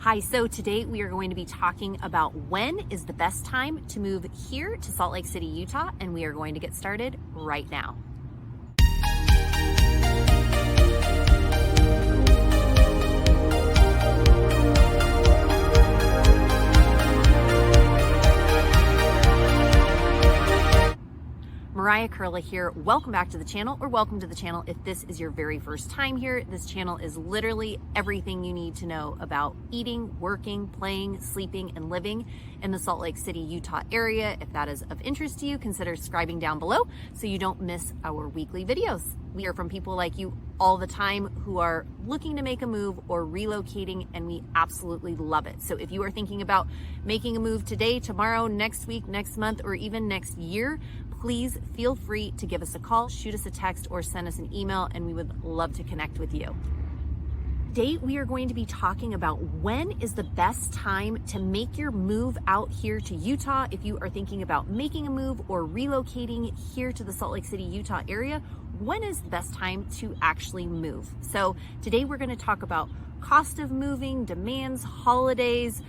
Hi, so today we are going to be talking about when is the best time to move here to Salt Lake City, Utah, and we are going to get started right now. Mariah Koehle here. Welcome back to the channel, or welcome to the channel if this is your very first time here. This channel is literally everything you need to know about eating, working, playing, sleeping, and living in the Salt Lake City, Utah area. If that is of interest to you, consider subscribing down below so you don't miss our weekly videos. We hear from people like you all the time who are looking to make a move or relocating, and we absolutely love it. So if you are thinking about making a move today, tomorrow, next week, next month, or even next year, please feel free to give us a call, shoot us a text, or send us an email, and we would love to connect with you. Today, we are going to be talking about when is the best time to make your move out here to Utah. If you are thinking about making a move or relocating here to the Salt Lake City, Utah area, when is the best time to actually move? So today we're going to talk about cost of moving, demands, holidays,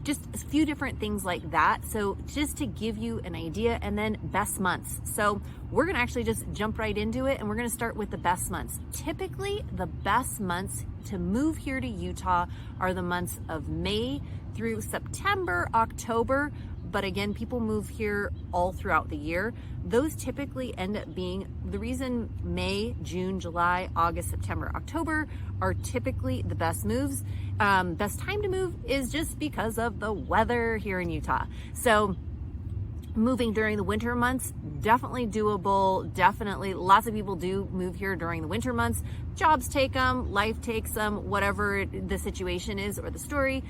just a few different things like that. So just to give you an idea, and then best months. So we're going to actually just jump right into it, and we're going to start with the best months. Typically, the best months to move here to Utah are the months of May through September, October. But again, people move here all throughout the year. Those typically end up being the reason May, June, July, August, September, October are typically the best moves. Best time to move is just because of the weather here in Utah. So moving during the winter months, definitely doable. Definitely, lots of people do move here during the winter months. Jobs take them, life takes them, whatever the situation is or the story.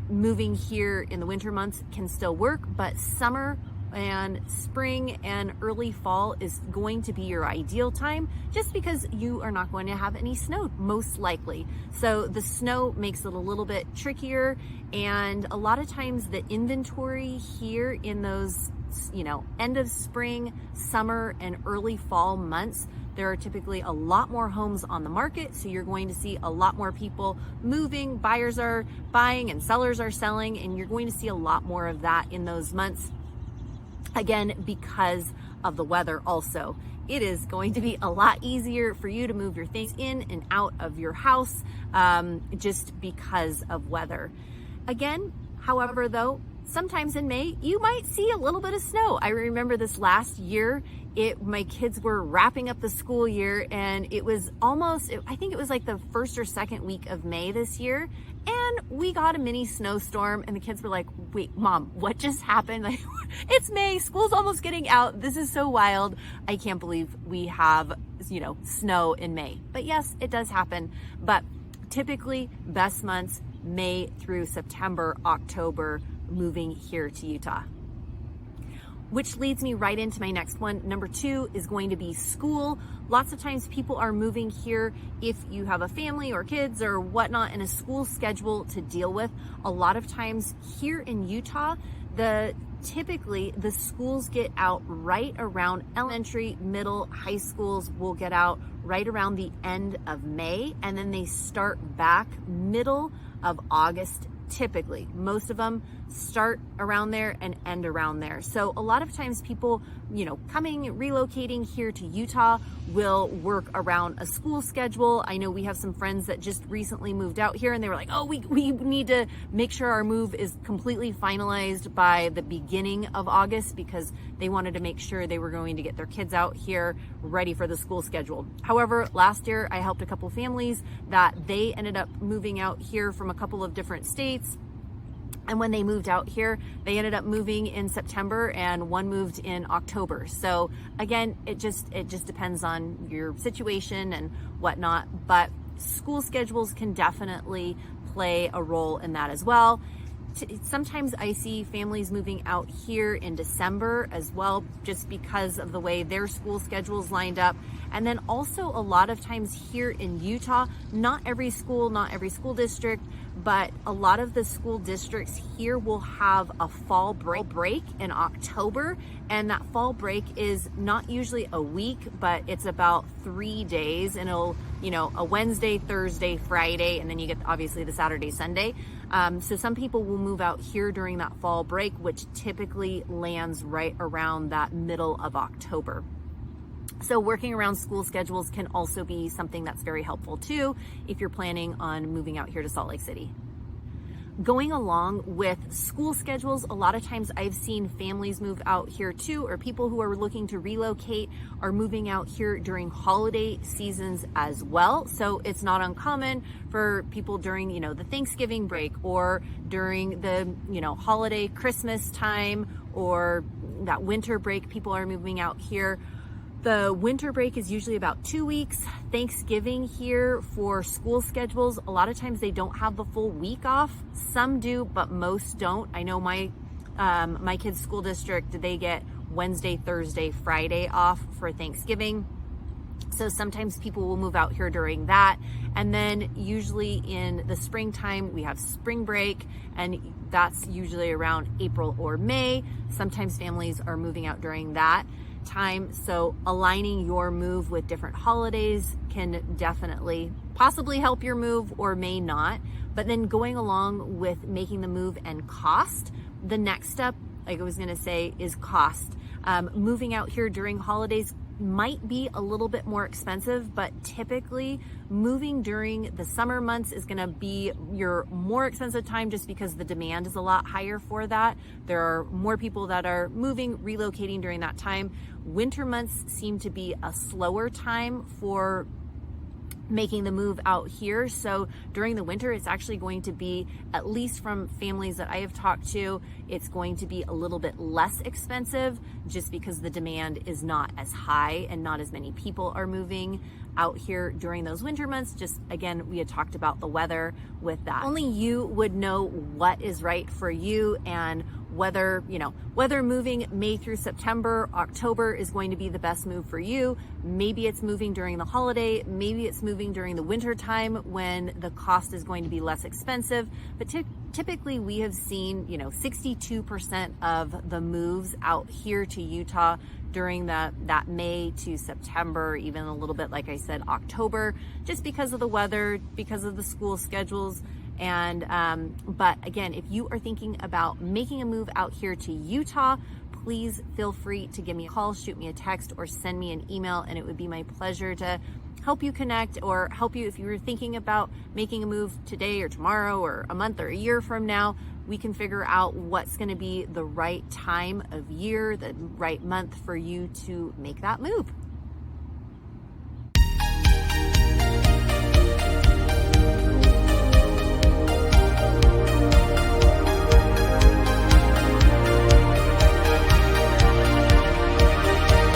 Moving here in the winter months can still work, but summer and spring and early fall is going to be your ideal time, just because you are not going to have any snow, most likely. So the snow makes it a little bit trickier, and a lot of times the inventory here in those, end of spring, summer, and early fall months, there are typically a lot more homes on the market, so you're going to see a lot more people moving, buyers are buying and sellers are selling, and you're going to see a lot more of that in those months. Again, because of the weather also. It is going to be a lot easier for you to move your things in and out of your house just because of weather. Again, however, though, sometimes in May, you might see a little bit of snow. I remember this last year, my kids were wrapping up the school year, and it was I think it was like the first or second week of May this year, and we got a mini snowstorm, and the kids were like, wait, Mom, what just happened? Like, it's May, school's almost getting out. This is so wild. I can't believe we have, snow in May. But yes, it does happen. But typically, best months, May through September, October, moving here to Utah. Which leads me right into my next one. Number 2 is going to be school. Lots of times people are moving here if you have a family or kids or whatnot and a school schedule to deal with. A lot of times here in Utah, typically the schools get out right around elementary, middle, high schools will get out right around the end of May, and then they start back middle of August. Typically, most of them start around there and end around there. So a lot of times people, relocating here to Utah will work around a school schedule. I know we have some friends that just recently moved out here, and they were like, oh, we need to make sure our move is completely finalized by the beginning of August, because they wanted to make sure they were going to get their kids out here ready for the school schedule. However, last year I helped a couple families that they ended up moving out here from a couple of different states. And when they moved out here, they ended up moving in September, and one moved in October. So again, it just depends on your situation and whatnot, but school schedules can definitely play a role in that as well. Sometimes I see families moving out here in December as well, just because of the way their school schedules lined up. And then also a lot of times here in Utah, not every school district, but a lot of the school districts here will have a fall break in October. And that fall break is not usually a week, but it's about 3 days, and it'll a Wednesday, Thursday, Friday, and then you get obviously the Saturday, Sunday. So some people will move out here during that fall break, which typically lands right around that middle of October. So working around school schedules can also be something that's very helpful too if you're planning on moving out here to Salt Lake City. Going along with school schedules, a lot of times I've seen families move out here too, or people who are looking to relocate are moving out here during holiday seasons as well. So it's not uncommon for people during, the Thanksgiving break or during the, holiday Christmas time or that winter break, people are moving out here. The winter break is usually about 2 weeks. Thanksgiving here for school schedules, a lot of times they don't have the full week off. Some do, but most don't. I know my kids' school district, they get Wednesday, Thursday, Friday off for Thanksgiving. So sometimes people will move out here during that. And then usually in the springtime, we have spring break, and that's usually around April or May. Sometimes families are moving out during that time. So aligning your move with different holidays can definitely possibly help your move or may not. But then going along with making the move and cost, the next step, like I was going to say, is cost. Moving out here during holidays might be a little bit more expensive, but typically moving during the summer months is going to be your more expensive time just because the demand is a lot higher for that. There are more people that are moving, relocating during that time. Winter months seem to be a slower time for making the move out here. So during the winter, it's actually going to be, at least from families that I have talked to, it's going to be a little bit less expensive just because the demand is not as high and not as many people are moving out here during those winter months. Just again, we had talked about the weather with that. Only you would know what is right for you and whether moving May through September, October is going to be the best move for you. Maybe it's moving during the holiday, maybe it's moving during the winter time when the cost is going to be less expensive. But typically we have seen, 62% of the moves out here to Utah during that May to September, even a little bit, like I said, October, just because of the weather, because of the school schedules. And but again, if you are thinking about making a move out here to Utah, please feel free to give me a call, shoot me a text, or send me an email, and it would be my pleasure to help you connect or help you if you were thinking about making a move today or tomorrow or a month or a year from now. We can figure out what's going to be the right time of year, the right month for you to make that move.